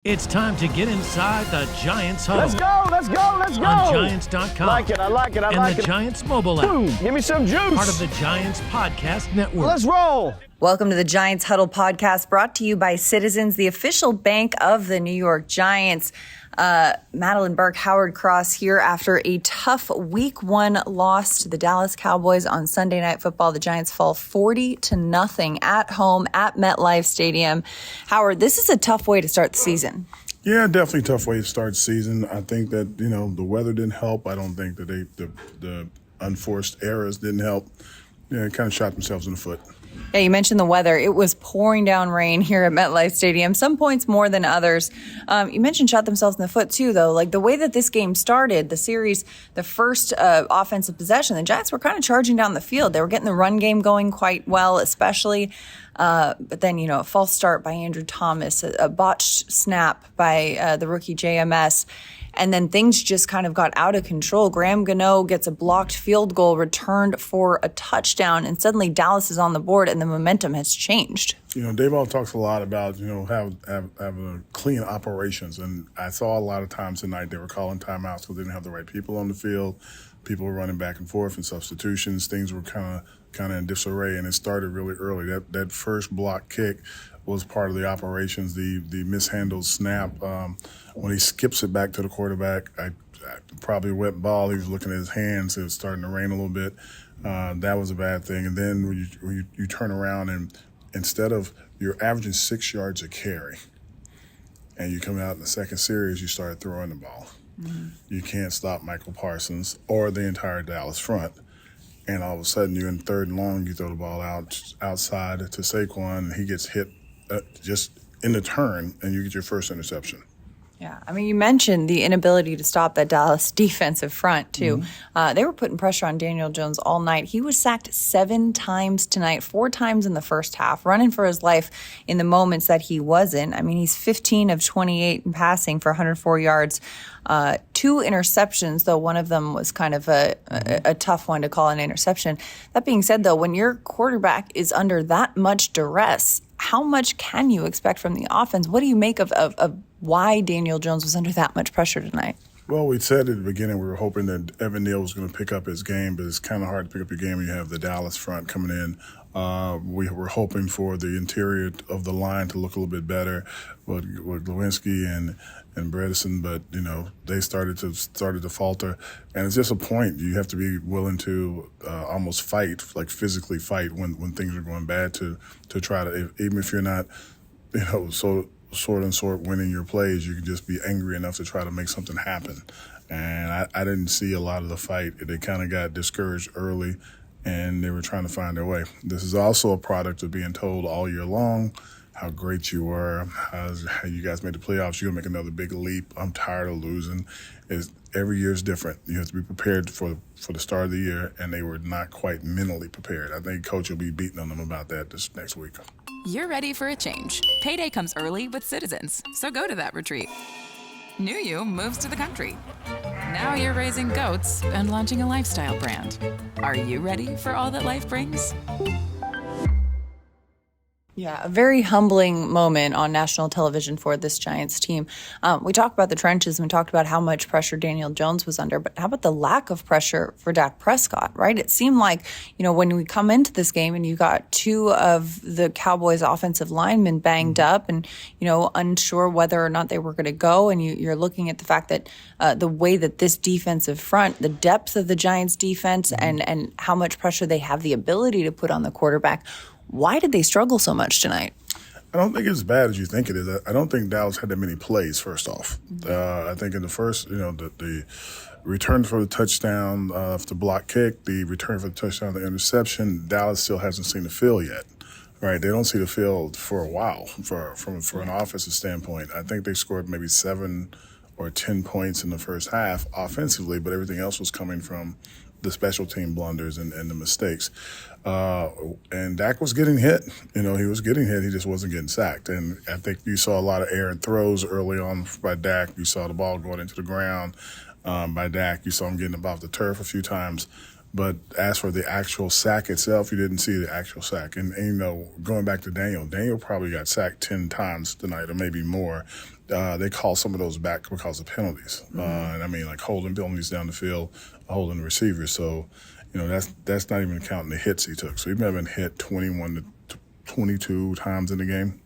It's time to get inside the Giants Huddle. Let's go, let's go, let's go. On Giants.com. I like it, I like it. And the Giants mobile app. Boom, give me some juice. Part of the Giants Podcast Network. Let's roll. Welcome to the Giants Huddle podcast, brought to you by Citizens, the official bank of the New York Giants. Madelyn, Burke, Howard Cross here after a tough Week 1 loss to the Dallas Cowboys on Sunday Night Football. The Giants fall 40-0 at home at MetLife Stadium. Howard, this is a tough way to start the season. Yeah, definitely a tough way to start the season. I think that, the weather didn't help. I don't think that the unforced errors didn't help. Yeah, it kind of shot themselves in the foot. Yeah, you mentioned the weather. It was pouring down rain here at MetLife Stadium, some points more than others. You mentioned shot themselves in the foot, too, though. Like the way that this game started, the series, the first offensive possession, the Giants were kind of charging down the field. They were getting the run game going quite well, especially. But then, a false start by Andrew Thomas, a botched snap by the rookie JMS. And then things just kind of got out of control. Graham Gano gets a blocked field goal returned for a touchdown, and suddenly Dallas is on the board, and the momentum has changed. Dave all talks a lot about, having clean operations. And I saw a lot of times tonight they were calling timeouts because they didn't have the right people on the field. People were running back and forth in substitutions. Things were kind of in disarray, and it started really early. That first block kick was part of the operations. The mishandled snap, when he skips it back to the quarterback, probably a wet ball. He was looking at his hands. It was starting to rain a little bit. That was a bad thing. And then when you turn around and instead of you're averaging 6 yards a carry, and you come out in the second series, you start throwing the ball. Mm-hmm. You can't stop Michael Parsons or the entire Dallas front. And all of a sudden, you're in third and long, you throw the ball outside to Saquon, and he gets hit just in the turn, and you get your first interception. Yeah, I mean, you mentioned the inability to stop that Dallas defensive front, too. Mm-hmm. They were putting pressure on Daniel Jones all night. He was sacked 7 times tonight, 4 times in the first half, running for his life in the moments that he wasn't. I mean, he's 15 of 28 in passing for 104 yards. 2 interceptions, though one of them was kind of a tough one to call an interception. That being said, though, when your quarterback is under that much duress, how much can you expect from the offense? What do you make of why Daniel Jones was under that much pressure tonight? Well, we said at the beginning we were hoping that Evan Neal was going to pick up his game, but it's kind of hard to pick up your game when you have the Dallas front coming in. We were hoping for the interior of the line to look a little bit better with Lewinsky and Bredesen, but they started to falter, and it's just a point. You have to be willing to almost fight, like physically fight when things are going bad to try to, even if you're not, so sort winning your plays, you can just be angry enough to try to make something happen. And I didn't see a lot of the fight. They kind of got discouraged early, and they were trying to find their way. This is also a product of being told all year long how great you were, how you guys made the playoffs. You're going to make another big leap. I'm tired of losing. Every year is different. You have to be prepared for the start of the year, and they were not quite mentally prepared. I think Coach will be beating on them about that this next week. You're ready for a change. Payday comes early with Citizens, so go to that retreat. New you moves to the country. Now you're raising goats and launching a lifestyle brand. Are you ready for all that life brings? Yeah, a very humbling moment on national television for this Giants team. We talked about the trenches and we talked about how much pressure Daniel Jones was under, but how about the lack of pressure for Dak Prescott, right? It seemed like, when we come into this game and you got 2 of the Cowboys offensive linemen banged up and, unsure whether or not they were going to go, and you're looking at the fact that the way that this defensive front, the depth of the Giants defense and how much pressure they have the ability to put on the quarterback. Why did they struggle so much tonight? I don't think it's as bad as you think it is. I don't think Dallas had that many plays, first off. I think in the first, the return for the touchdown, the block kick, the return for the touchdown, the interception, Dallas still hasn't seen the field yet. Right? They don't see the field for a while from an offensive standpoint. I think they scored maybe 7 or 10 points in the first half offensively, but everything else was coming from the special team blunders and the mistakes. And Dak was getting hit. He was getting hit. He just wasn't getting sacked. And I think you saw a lot of errant throws early on by Dak. You saw the ball going into the ground by Dak. You saw him getting above the turf a few times. But as for the actual sack itself, you didn't see the actual sack. And going back to Daniel probably got sacked 10 times tonight or maybe more. they call some of those back because of penalties. And I mean, like holding penalties down the field, holding the receivers. So, that's not even counting the hits he took. So he may have been hit 21 to 22 times in the game.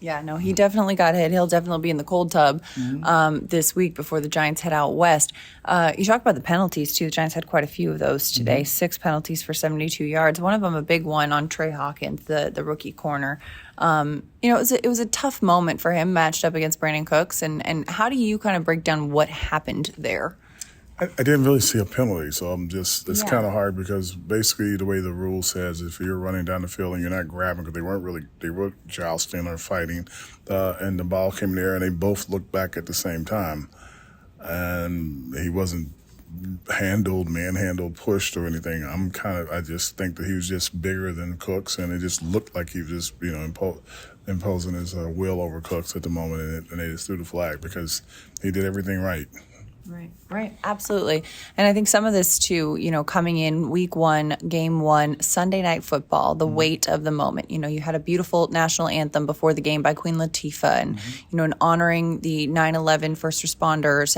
Yeah, no, he definitely got hit. He'll definitely be in the cold tub this week before the Giants head out west. You talk about the penalties, too. The Giants had quite a few of those today. 6 penalties for 72 yards. One of them a big one on Trey Hawkins, the rookie corner. It was a tough moment for him matched up against Brandon Cooks. And how do you kind of break down what happened there? I didn't really see a penalty, so it's kind of hard because basically the way the rule says, if you're running down the field and you're not grabbing, because they were jousting or fighting, and the ball came in the air and they both looked back at the same time. And he wasn't manhandled, pushed or anything. I just think that he was just bigger than Cooks, and it just looked like he was just, imposing his will over Cooks at the moment, and they just threw the flag because he did everything right. Right. Absolutely. And I think some of this too, coming in week 1, game 1, Sunday Night Football, the weight of the moment. You had a beautiful national anthem before the game by Queen Latifah and, and honoring the 9/11 first responders.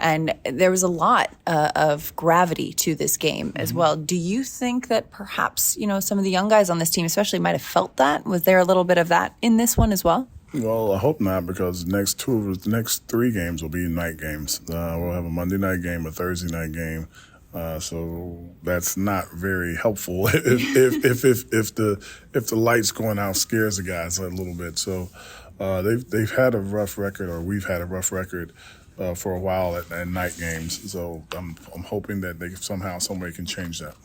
And there was a lot of gravity to this game as well. Do you think that perhaps, some of the young guys on this team especially might have felt that? Was there a little bit of that in this one as well? Well, I hope not, because the next 3 games will be night games. We'll have a Monday night game, a Thursday night game, so that's not very helpful if the lights going out scares the guys a little bit. So they've had a rough record, or we've had a rough record for a while at night games. So I'm hoping that they somehow, some way can change that.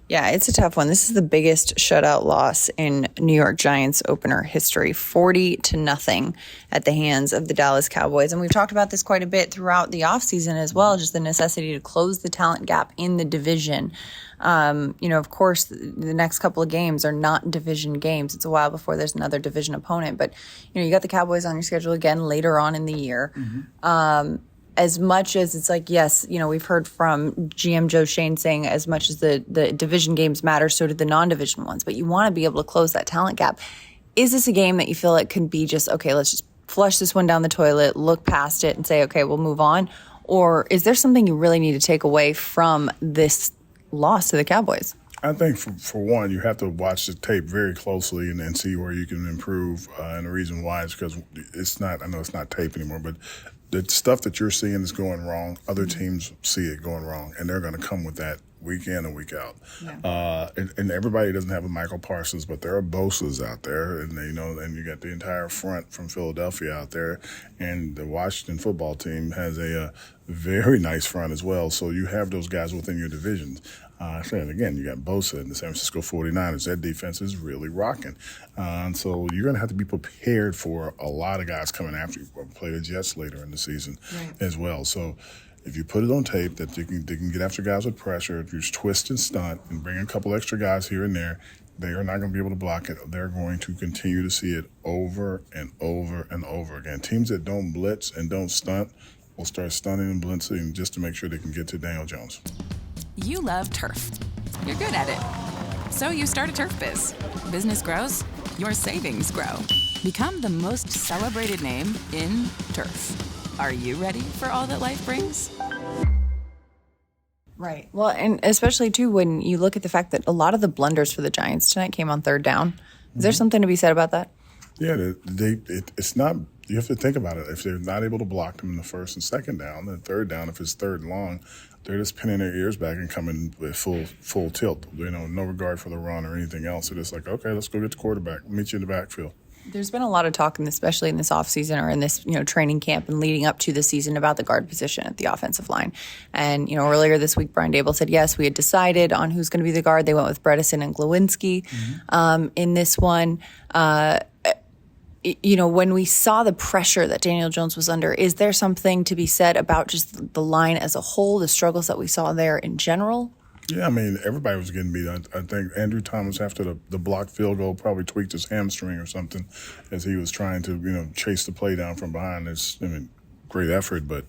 Yeah, it's a tough one. This is the biggest shutout loss in New York Giants opener history, 40-0 at the hands of the Dallas Cowboys. And we've talked about this quite a bit throughout the offseason as well, just the necessity to close the talent gap in the division. Of course, the next couple of games are not division games. It's a while before there's another division opponent. But, you got the Cowboys on your schedule again later on in the year. As much as it's like, yes, we've heard from GM Joe Shane saying as much as the division games matter, so do the non-division ones. But you want to be able to close that talent gap. Is this a game that you feel like could be just, okay, let's just flush this one down the toilet, look past it and say, okay, we'll move on? Or is there something you really need to take away from this loss to the Cowboys? I think for one, you have to watch the tape very closely and see where you can improve. And the reason why is because I know it's not tape anymore, but the stuff that you're seeing is going wrong. Other teams see it going wrong, and they're going to come with that week in and week out. Yeah. And everybody doesn't have a Michael Parsons, but there are Bosa's out there, and and you got the entire front from Philadelphia out there, and the Washington football team has a very nice front as well. So you have those guys within your divisions. And again, you got Bosa and the San Francisco 49ers. That defense is really rocking. And so you're going to have to be prepared for a lot of guys coming after you. We'll play the Jets later in the season as well. So if you put it on tape that they can get after guys with pressure, if you twist and stunt and bring a couple extra guys here and there, they are not going to be able to block it. They're going to continue to see it over and over and over again. Teams that don't blitz and don't stunt will start stunning and blitzing just to make sure they can get to Daniel Jones. You love turf. You're good at it. So you start a turf biz. Business grows, your savings grow. Become the most celebrated name in turf. Are you ready for all that life brings? Right. Well, and especially, too, when you look at the fact that a lot of the blunders for the Giants tonight came on third down. Is there something to be said about that? Yeah, it's not – you have to think about it. If they're not able to block them in the first and second down, then third down, if it's third and long, they're just pinning their ears back and coming with full tilt. No regard for the run or anything else. They're just like, okay, let's go get the quarterback. Meet you in the backfield. There's been a lot of talk, especially in this offseason or in this training camp and leading up to the season about the guard position at the offensive line. And earlier this week, Brian Daboll said, yes, we had decided on who's going to be the guard. They went with Bredesen and Glowinski in this one. When we saw the pressure that Daniel Jones was under, is there something to be said about just the line as a whole, the struggles that we saw there in general? Yeah, I mean, everybody was getting beat. I think Andrew Thomas, after the blocked field goal, probably tweaked his hamstring or something as he was trying to, chase the play down from behind. great effort, but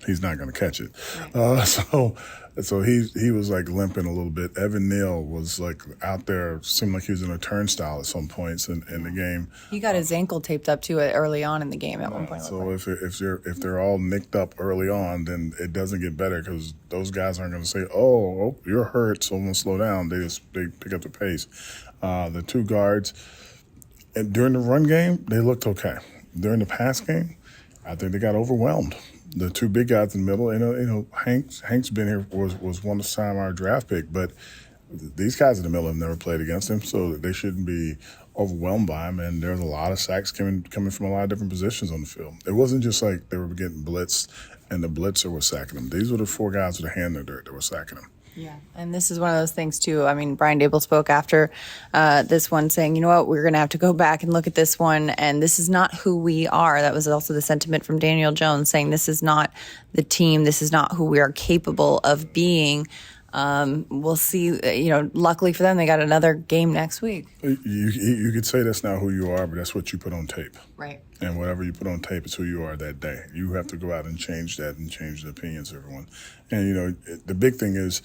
he's not going to catch it. Right. So he was like limping a little bit. Evan Neal was like out there, seemed like he was in a turnstile at some points in the game. He got his ankle taped up too early on in the game at one point. So if they're all nicked up early on, then it doesn't get better because those guys aren't going to say, "Oh, you're hurt, so I'm going to slow down." They pick up the pace. The two guards, and during the run game, they looked okay. During the pass game, I think they got overwhelmed. The two big guys in the middle, Hank's been here, was one time our draft pick, but these guys in the middle have never played against him, so they shouldn't be overwhelmed by him. And there's a lot of sacks coming from a lot of different positions on the field. It wasn't just like they were getting blitzed and the blitzer was sacking them. These were the four guys with a hand in the dirt that were sacking them. Yeah, and this is one of those things, too. I mean, Brian Dable spoke after this one saying, you know what, we're going to have to go back and look at this one, and this is not who we are. That was also the sentiment from Daniel Jones, saying this is not the team, this is not who we are capable of being. We'll see, luckily for them, they got another game next week. You could say that's not who you are, but that's what you put on tape. Right. And whatever you put on tape is who you are that day. You have to go out and change that and change the opinions of everyone. And, the big thing is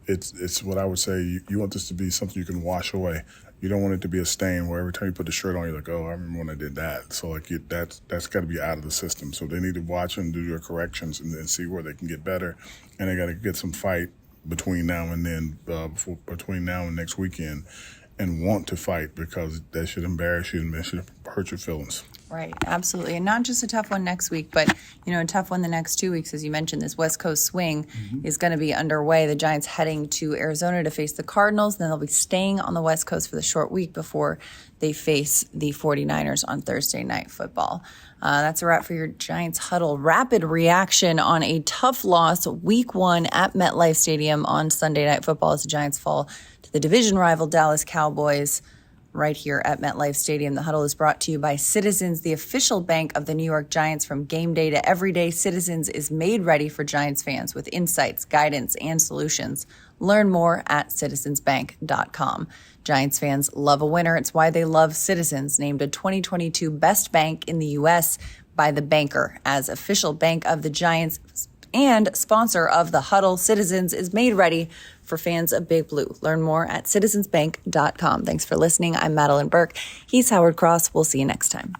it's what I would say, you want this to be something you can wash away. You don't want it to be a stain where every time you put the shirt on, you're like, oh, I remember when I did that. So, that's got to be out of the system. So they need to watch and do their corrections and see where they can get better. And they got to get some fight between now and then, between now and next weekend, and want to fight because that should embarrass you and that should hurt your feelings. Right, absolutely. And not just a tough one next week, but, a tough one the next 2 weeks. As you mentioned, this West Coast swing is going to be underway. The Giants heading to Arizona to face the Cardinals. Then they'll be staying on the West Coast for the short week before they face the 49ers on Thursday Night Football. That's a wrap for your Giants Huddle. Rapid reaction on a tough loss, Week 1 at MetLife Stadium on Sunday Night Football as the Giants fall to the division rival Dallas Cowboys right here at MetLife Stadium. The Huddle is brought to you by Citizens, the official bank of the New York Giants. From game day to every day, Citizens is made ready for Giants fans with insights, guidance, and solutions. Learn more at citizensbank.com. Giants fans love a winner. It's why they love Citizens, named a 2022 Best Bank in the U.S. by The Banker as official bank of the Giants and sponsor of the Huddle. Citizens is made ready for fans of Big Blue. Learn more at citizensbank.com. Thanks for listening. I'm Madelyn Burke. He's Howard Cross. We'll see you next time.